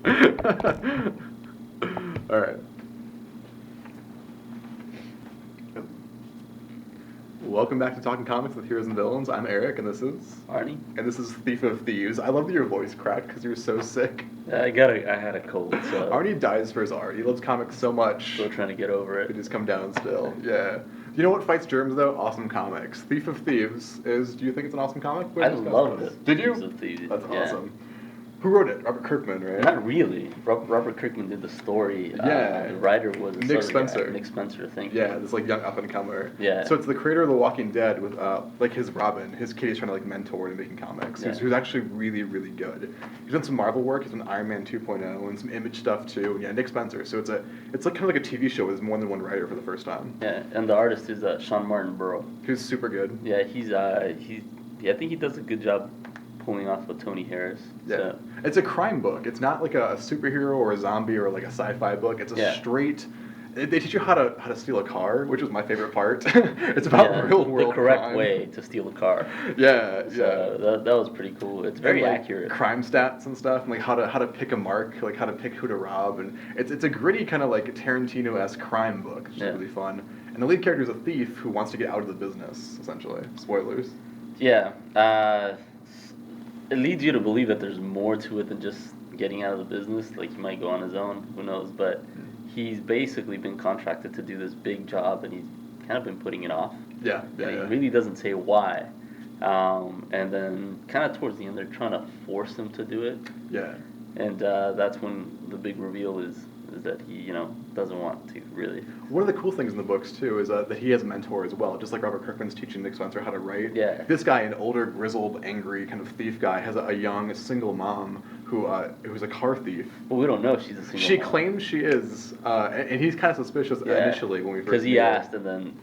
All right. Welcome back to Talking Comics with Heroes and Villains. I'm Eric, and Arnie? this is Thief of Thieves. I love that your voice cracked because you're so sick. I had a cold, so Arnie dies for his art. He loves comics so much. still trying to get over It it. just come down still. Yeah. You know what fights germs though? Awesome comics. Thief of Thieves is. Do you think it's an awesome comic? I loved it. Did you? Thieves of Thieves, That's yeah. awesome. Who wrote it? Robert Kirkman, right? Not really. Robert Kirkman did the story. Yeah. The writer was Nick Southern guy, Spencer. Nick Spencer, thank Yeah, you. this like young up and comer. Yeah. So it's the creator of The Walking Dead with like his Robin. His kid he's trying to like mentor into making comics. Yeah. Who's actually really really good. He's done some Marvel work. He's done Iron Man 2.0 and some Image stuff too. And yeah, Nick Spencer. So it's like kind of like a TV show with more than one writer for the first time. Yeah, and the artist is Sean Martin Burrow. Who's super good. Yeah, I think he does a good job pulling off with Tony Harris. Yeah. So, It's a crime book. It's not like a superhero or a zombie or like a sci-fi book. It's a Yeah. straight. They teach you how to steal a car, which was my favorite part. It's about yeah, real world the correct crime. way to steal a car. Yeah, yeah. So that was pretty cool. It's very And, like, accurate. crime stats and stuff, and like how to pick a mark, like how to pick who to rob, and it's a gritty kind of like Tarantino-esque crime book, which is Yeah. really fun. And the lead character is a thief who wants to get out of the business, essentially. Spoilers. Yeah, it leads you to believe that there's more to it than just getting out of the business. Like, he might go on his own, who knows? But he's basically been contracted to do this big job, and he's kind of been putting it off. Yeah, yeah, And yeah. he really doesn't say why. And then kind of towards the end, they're trying to force him to do it. Yeah. And that's when the big reveal is that he, doesn't want to, really. One of the cool things in the books too is that he has a mentor as well, just like Robert Kirkman's teaching Nick Spencer how to write. Yeah. This guy, an older, grizzled, angry kind of thief guy, has a young single mom who's a car thief. Well, we don't know if she's a single She mom. claims she is, and he's kind of suspicious initially when we first. Because he meet her. asked, and then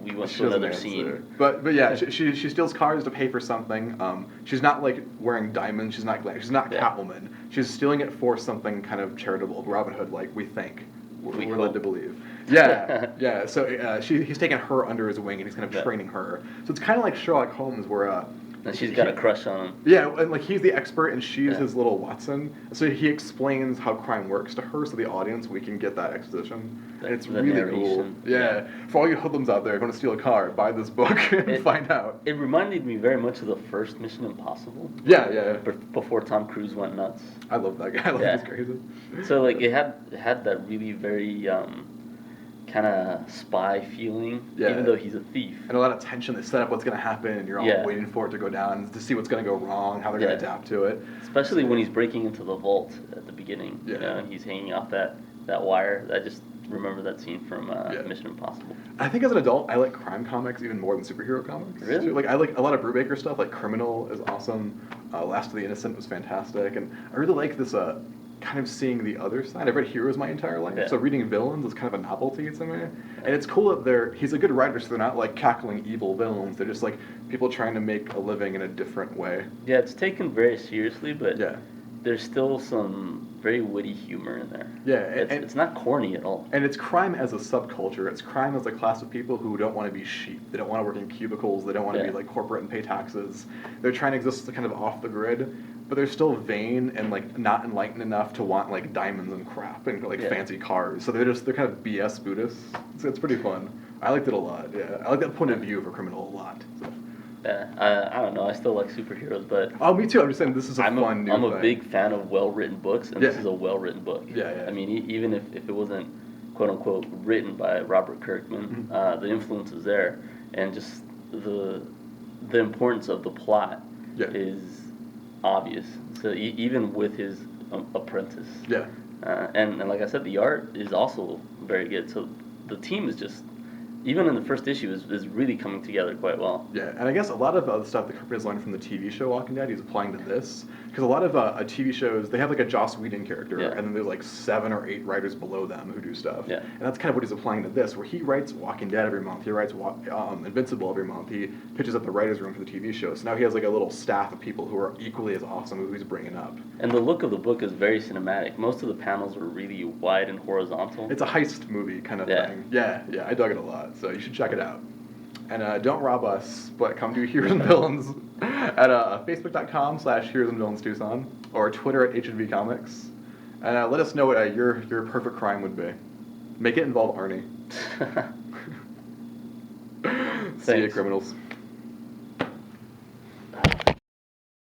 we went She to doesn't another answer. scene. But yeah, she steals cars to pay for something. She's not like wearing diamonds. She's not Yeah. Catwoman. She's stealing it for something kind of charitable, Robin Hood, like we think. We We're hope. led to believe. Yeah, yeah. So he's taken her under his wing and he's kind of Yeah. training her. So it's kind of like Sherlock Holmes, where And she's got a crush on him. yeah, and like he's the expert and she's Yeah. his little Watson. So he explains how crime works to her, so the audience we can get that exposition. And it's The really cool. narration. Yeah. For all you hoodlums out there who want to steal a car, buy this book and It- find out. It reminded me very much of the first Mission Impossible. Yeah, yeah. Before Tom Cruise went nuts. I love that guy. I love Yeah. he's crazy. So like it had that really very kind of spy feeling, Yeah. even though he's a thief. And a lot of tension. They set up what's going to happen, and you're all Yeah. waiting for it to go down to see what's going to go wrong, how they're going Yeah. to adapt to it. Especially when he's breaking into the vault at the beginning. Yeah. And he's hanging off that wire. I just remember that scene from Yeah. Mission Impossible. I think as an adult, I like crime comics even more than superhero comics. Really? too. Like I like a lot of Brubaker stuff. Like Criminal is awesome. Last of the Innocent was fantastic, and I really like this kind of seeing the other side. I've read Heroes my entire life, Yeah. so reading villains is kind of a novelty to me. And it's cool that he's a good writer, so they're not like cackling evil villains. They're just like people trying to make a living in a different way. Yeah, it's taken very seriously, but Yeah. there's still some very witty humor in there. Yeah, It's not corny at all. And it's crime as a subculture. It's crime as a class of people who don't want to be sheep. They don't want to work in cubicles. They don't want to Yeah. be like corporate and pay taxes. They're trying to exist kind of off the grid, but they're still vain and like not enlightened enough to want like diamonds and crap and like Yeah. fancy cars. So they're kind of BS Buddhists. So it's pretty fun. I liked it a lot. Yeah, I like that point of view for Criminal a lot. So. Yeah, I don't know. I still like superheroes, but Oh, me too. I'm just saying this is a I'm fun new I'm a thing. big fan of well-written books, and this Yeah. is a well-written book. Yeah, yeah. I mean, even if it wasn't quote-unquote written by Robert Kirkman, Mhm. the influence is there, and just the importance of the plot Yeah. is obvious. So even with his apprentice, Yeah. and like I said, the art is also very good. So the team is just, even in the first issue, is really coming together quite well. Yeah, and I guess a lot of the stuff that Kirkman has learned from the TV show Walking Dead, he's applying to this. Because a lot of TV shows, they have like a Joss Whedon character, Yeah. and then there's like 7 or 8 writers below them who do stuff. Yeah. And that's kind of what he's applying to this, where he writes Walking Dead every month, he writes Invincible every month, he pitches up the writer's room for the TV show. So now he has like a little staff of people who are equally as awesome who he's bringing up. And the look of the book is very cinematic. Most of the panels are really wide and horizontal. It's a heist movie kind of Yeah. thing. Yeah, I dug it a lot, so you should check it out. And don't rob us, but come to Heroes and Villains at facebook.com/Heroes and Villains Tucson or Twitter at HNV Comics. And let us know what your perfect crime would be. Make it involve Arnie. See you, Thanks. criminals.